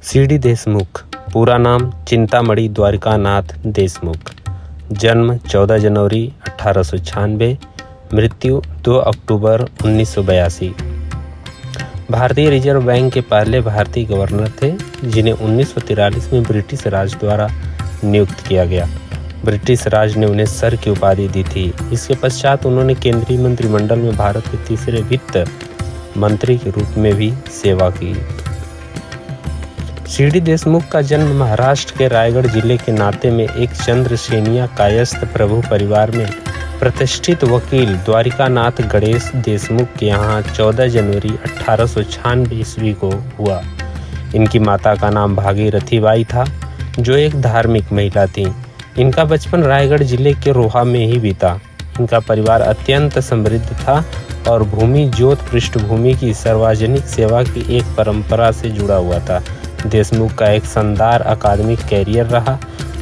CD. Deshmukh, पूरा नाम चिंतामणि द्वारिकानाथ देशमुख। जन्म 14 जनवरी 1896, मृत्यु 2 अक्टूबर 1982। भारतीय रिजर्व बैंक के पहले भारतीय गवर्नर थे, जिन्हें 1943 में ब्रिटिश राज द्वारा नियुक्त किया गया। ब्रिटिश राज ने उन्हें सर की उपाधि दी थी। इसके पश्चात उन्होंने केंद्रीय मंत्रिमंडल में भारत के तीसरे वित्त मंत्री के रूप में भी सेवा की। सी.डी. देशमुख का जन्म महाराष्ट्र के रायगढ़ जिले के नाते में एक चंद्रसेनिया कायस्थ प्रभु परिवार में प्रतिष्ठित वकील द्वारिकानाथ गणेश देशमुख के यहाँ 14 जनवरी 1896 ईस्वी को हुआ। इनकी माता का नाम भागीरथी बाई था, जो एक धार्मिक महिला थी। इनका बचपन रायगढ़ जिले के रोहा में ही बीता। इनका परिवार अत्यंत समृद्ध था और भूमि ज्योत पृष्ठभूमि की सार्वजनिक सेवा की एक परंपरा से जुड़ा हुआ था। देशमुख का एक शानदार अकादमिक कैरियर रहा।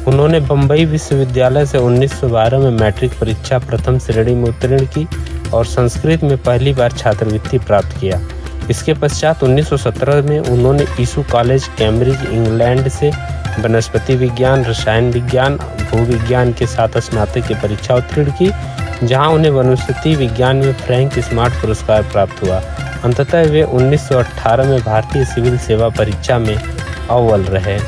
उन्होंने बम्बई विश्वविद्यालय से 1912 में मैट्रिक परीक्षा प्रथम श्रेणी में उत्तीर्ण की और संस्कृत में पहली बार छात्रवृत्ति प्राप्त किया। इसके पश्चात 1917 में उन्होंने ईसू कॉलेज कैम्ब्रिज इंग्लैंड से वनस्पति विज्ञान, रसायन विज्ञान, भूविज्ञान के साथ स्नातक की परीक्षा उत्तीर्ण की, जहां उन्हें वनस्पति विज्ञान में फ्रैंक स्मार्ट पुरस्कार प्राप्त हुआ। अंततः वे 1918 में भारतीय सिविल सेवा परीक्षा में अव्वल रहे।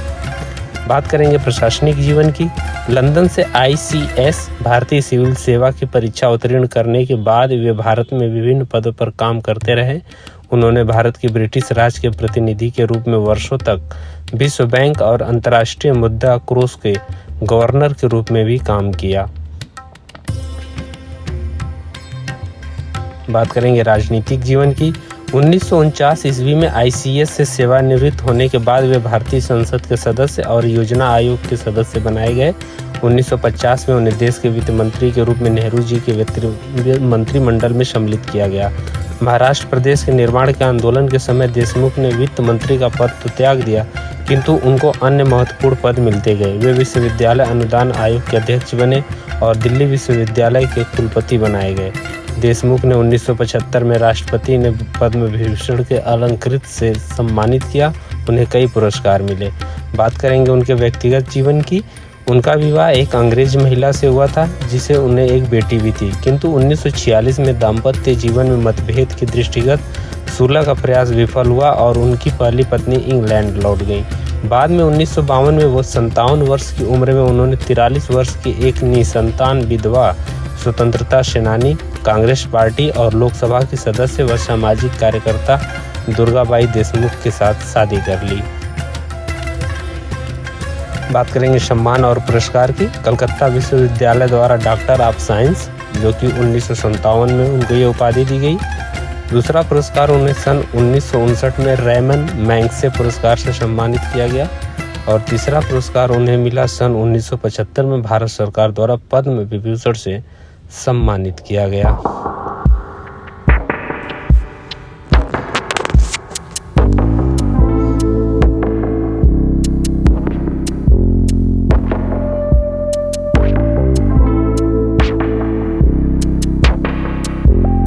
बात करेंगे प्रशासनिक जीवन की। लंदन से ICS भारतीय सिविल सेवा की परीक्षा उत्तीर्ण करने के बाद वे भारत में विभिन्न पदों पर काम करते रहे। उन्होंने भारत के ब्रिटिश राज के प्रतिनिधि के रूप में वर्षों तक विश्व बैंक और अंतर्राष्ट्रीय मुद्रा कोष के गवर्नर के रूप में भी काम किया। बात करेंगे राजनीतिक जीवन की। 1949 ईस्वी में ICS से सेवानिवृत्त होने के बाद वे भारतीय संसद के सदस्य और योजना आयोग के सदस्य बनाए गए। 1950 में उन्हें देश के वित्त मंत्री के रूप में नेहरू जी के मंत्रिमंडल में सम्मिलित किया गया। महाराष्ट्र प्रदेश के निर्माण के आंदोलन के समय देशमुख ने वित्त मंत्री का पद तो त्याग दिया, किंतु उनको अन्य महत्वपूर्ण पद मिलते गए। वे विश्वविद्यालय अनुदान आयोग के अध्यक्ष बने और दिल्ली विश्वविद्यालय के कुलपति बनाए गए। देशमुख ने 1975 में राष्ट्रपति ने पद्म विभूषण के अलंकृत से सम्मानित किया। उन्हें कई पुरस्कार मिले। बात करेंगे उनके व्यक्तिगत जीवन की। उनका विवाह एक अंग्रेज महिला से हुआ था, जिसे उन्हें एक बेटी भी थी, किंतु 1946 में दाम्पत्य जीवन में मतभेद के दृष्टिगत सुलह का प्रयास विफल हुआ और उनकी पहली पत्नी इंग्लैंड लौट गई। बाद में 1952 में वो 57 वर्ष की उम्र में उन्होंने 43 वर्ष की एक निसंतान विधवा स्वतंत्रता सेनानी, कांग्रेस पार्टी और लोकसभा की सदस्य व सामाजिक कार्यकर्ता दुर्गाबाई देशमुख के साथ शादी कर ली। बात करेंगे सम्मान और पुरस्कार की। कलकत्ता विश्वविद्यालय द्वारा डॉक्टर ऑफ साइंस, जो कि 1957 में उनको ये उपाधि दी गई। दूसरा पुरस्कार उन्हें सन 1959 में रेमन मैग्सेसे पुरस्कार से सम्मानित किया गया और तीसरा पुरस्कार उन्हें मिला सन 1975 में भारत सरकार द्वारा पद्म विभूषण से सम्मानित किया गया।